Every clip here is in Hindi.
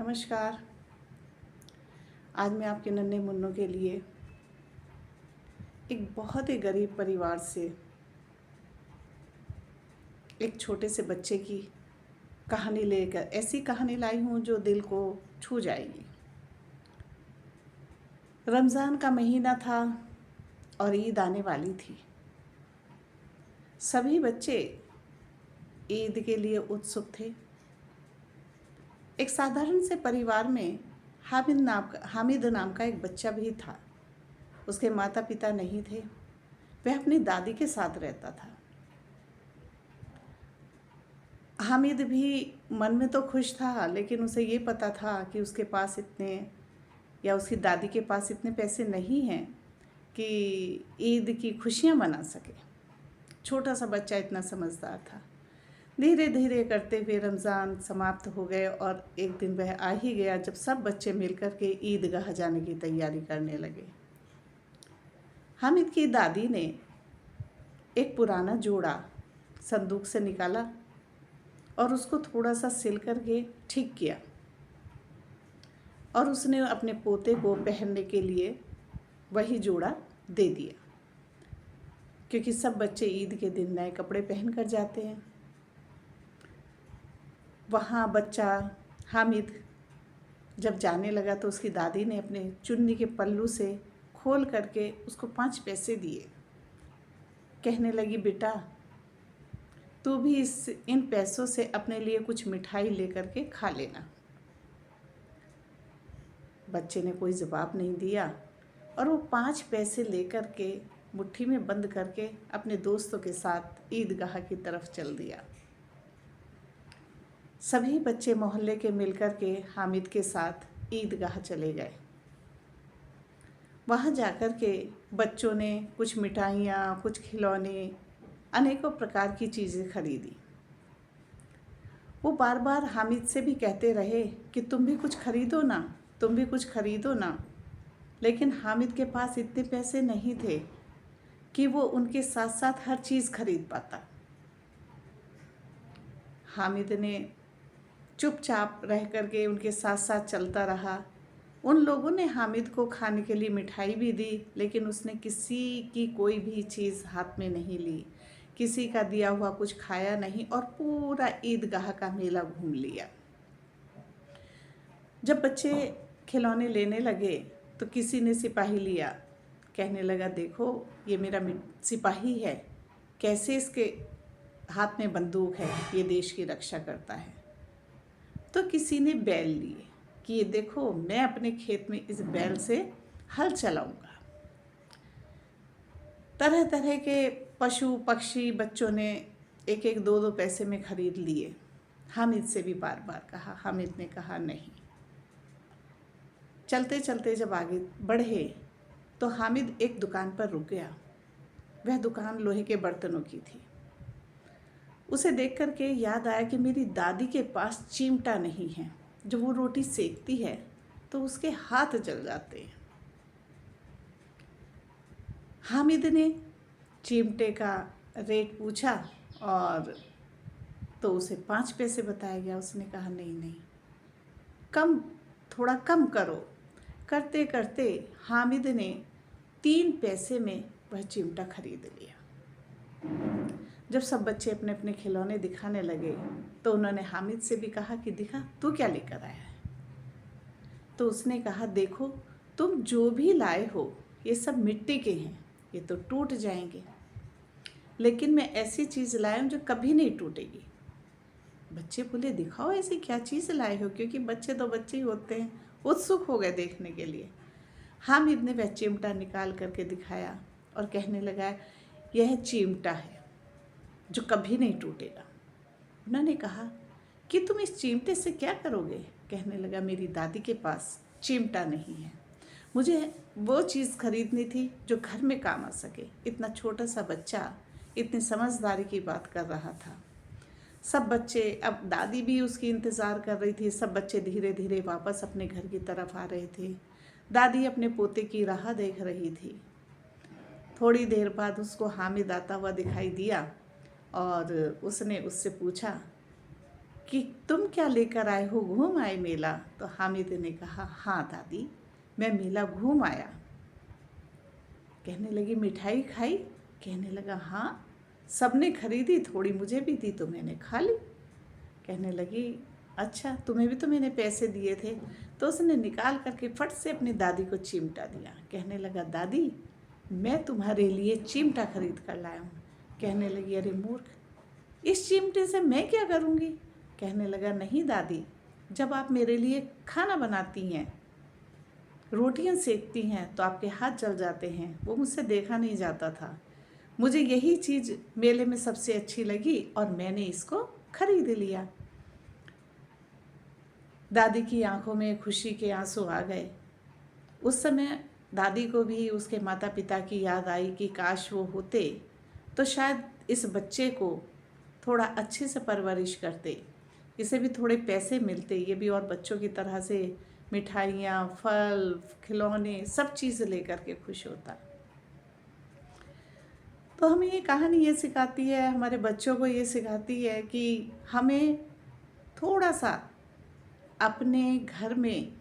नमस्कार। आज मैं आपके नन्हे मुन्नों के लिए एक बहुत ही गरीब परिवार से एक छोटे से बच्चे की कहानी लेकर ऐसी कहानी लाई हूँ जो दिल को छू जाएगी। रमज़ान का महीना था और ईद आने वाली थी। सभी बच्चे ईद के लिए उत्सुक थे। एक साधारण से परिवार में हामिद नाम का एक बच्चा भी था। उसके माता पिता नहीं थे। वह अपनी दादी के साथ रहता था। हामिद भी मन में तो खुश था, लेकिन उसे ये पता था कि उसके पास इतने या उसकी दादी के पास इतने पैसे नहीं हैं कि ईद की खुशियाँ मना सके। छोटा सा बच्चा इतना समझदार था। धीरे धीरे करते हुए रमज़ान समाप्त हो गए और एक दिन वह आ ही गया जब सब बच्चे मिलकर के ईदगाह जाने की तैयारी करने लगे। हामिद की दादी ने एक पुराना जोड़ा संदूक से निकाला और उसको थोड़ा सा सिल करके ठीक किया और उसने अपने पोते को पहनने के लिए वही जोड़ा दे दिया, क्योंकि सब बच्चे ईद के दिन नए कपड़े पहन कर जाते हैं। वहाँ बच्चा हामिद जब जाने लगा तो उसकी दादी ने अपने चुन्नी के पल्लू से खोल करके उसको 5 पैसे दिए। कहने लगी, बेटा तू भी इन पैसों से अपने लिए कुछ मिठाई लेकर के खा लेना। बच्चे ने कोई जवाब नहीं दिया और वो 5 पैसे लेकर के मुट्ठी में बंद करके अपने दोस्तों के साथ ईदगाह की तरफ चल दिया। सभी बच्चे मोहल्ले के मिलकर के हामिद के साथ ईदगाह चले गए। वहाँ जाकर के बच्चों ने कुछ मिठाइयाँ, कुछ खिलौने, अनेकों प्रकार की चीज़ें खरीदी। वो बार बार हामिद से भी कहते रहे कि तुम भी कुछ खरीदो ना, तुम भी कुछ खरीदो ना। लेकिन हामिद के पास इतने पैसे नहीं थे कि वो उनके साथ साथ हर चीज़ खरीद पाता। हामिद ने चुपचाप रह करके उनके साथ साथ चलता रहा। उन लोगों ने हामिद को खाने के लिए मिठाई भी दी, लेकिन उसने किसी की कोई भी चीज़ हाथ में नहीं ली, किसी का दिया हुआ कुछ खाया नहीं और पूरा ईदगाह का मेला घूम लिया। जब बच्चे खिलौने लेने लगे तो किसी ने सिपाही लिया। कहने लगा, देखो ये मेरा सिपाही है, कैसे इसके हाथ में बंदूक है, ये देश की रक्षा करता है। तो किसी ने बैल लिए कि ये देखो मैं अपने खेत में इस बैल से हल चलाऊंगा। तरह तरह के पशु पक्षी बच्चों ने एक एक 2-2 पैसे में खरीद लिए। हामिद से भी बार बार कहा, हामिद ने कहा नहीं। चलते चलते जब आगे बढ़े तो हामिद एक दुकान पर रुक गया। वह दुकान लोहे के बर्तनों की थी। उसे देख करके याद आया कि मेरी दादी के पास चिमटा नहीं है। जब वो रोटी सेकती है तो उसके हाथ जल जाते हैं। हामिद ने चिमटे का रेट पूछा और तो उसे 5 पैसे बताया गया। उसने कहा, नहीं नहीं, कम, थोड़ा कम करो। करते करते हामिद ने 3 पैसे में वह चिमटा खरीद लिया। जब सब बच्चे अपने अपने खिलौने दिखाने लगे तो उन्होंने हामिद से भी कहा कि दिखा तू क्या लेकर आया है। तो उसने कहा, देखो तुम जो भी लाए हो ये सब मिट्टी के हैं, ये तो टूट जाएंगे, लेकिन मैं ऐसी चीज़ लाया हूँ जो कभी नहीं टूटेगी। बच्चे बोले, दिखाओ ऐसी क्या चीज़ लाए हो, क्योंकि बच्चे तो बच्चे ही होते हैं, उत्सुक हो गए देखने के लिए। हामिद ने वह चिमटा निकाल करके दिखाया और कहने लगा, यह चिमटा है जो कभी नहीं टूटेगा। उन्होंने कहा कि तुम इस चिमटे से क्या करोगे। कहने लगा, मेरी दादी के पास चिमटा नहीं है, मुझे वो चीज़ खरीदनी थी जो घर में काम आ सके। इतना छोटा सा बच्चा इतनी समझदारी की बात कर रहा था। सब बच्चे, अब दादी भी उसकी इंतज़ार कर रही थी। सब बच्चे धीरे धीरे वापस अपने घर की तरफ आ रहे थे। दादी अपने पोते की राह देख रही थी। थोड़ी देर बाद उसको हामिद आता हुआ दिखाई दिया और उसने उससे पूछा कि तुम क्या लेकर आए हो, घूम आए मेला? तो हामिद ने कहा, हाँ दादी, मैं मेला घूम आया। कहने लगी, मिठाई खाई? कहने लगा, हाँ, सबने खरीदी, थोड़ी मुझे भी दी तो मैंने खा ली। कहने लगी, अच्छा, तुम्हें भी तो मैंने पैसे दिए थे। तो उसने निकाल करके फट से अपनी दादी को चिमटा दिया। कहने लगा, दादी, मैं तुम्हारे लिए चिमटा खरीद कर लाया हूँ। कहने लगी, अरे मूर्ख, इस चिमटे से मैं क्या करूँगी? कहने लगा, नहीं दादी, जब आप मेरे लिए खाना बनाती हैं, रोटियां सेकती हैं, तो आपके हाथ जल जाते हैं, वो मुझसे देखा नहीं जाता था। मुझे यही चीज़ मेले में सबसे अच्छी लगी और मैंने इसको खरीद लिया। दादी की आंखों में खुशी के आंसू आ गए। उस समय दादी को भी उसके माता पिता की याद आई कि काश वो होते तो शायद इस बच्चे को थोड़ा अच्छे से परवरिश करते, इसे भी थोड़े पैसे मिलते, ये भी और बच्चों की तरह से मिठाइयाँ, फल, खिलौने, सब चीज़ लेकर के खुश होता। तो हमें ये कहानी ये सिखाती है, हमारे बच्चों को ये सिखाती है कि हमें थोड़ा सा अपने घर में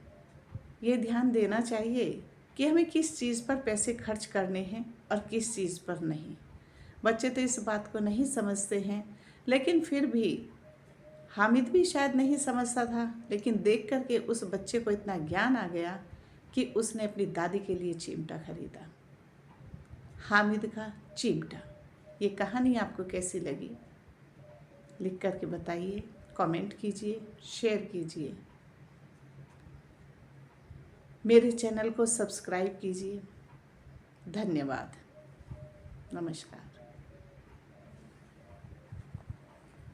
ये ध्यान देना चाहिए कि हमें किस चीज़ पर पैसे खर्च करने हैं और किस चीज़ पर नहीं। बच्चे तो इस बात को नहीं समझते हैं, लेकिन फिर भी हामिद भी शायद नहीं समझता था, लेकिन देख करके उस बच्चे को इतना ज्ञान आ गया कि उसने अपनी दादी के लिए चिमटा खरीदा। हामिद का चिमटा। ये कहानी आपको कैसी लगी लिख करके बताइए, कमेंट कीजिए, शेयर कीजिए, मेरे चैनल को सब्सक्राइब कीजिए। धन्यवाद। नमस्कार।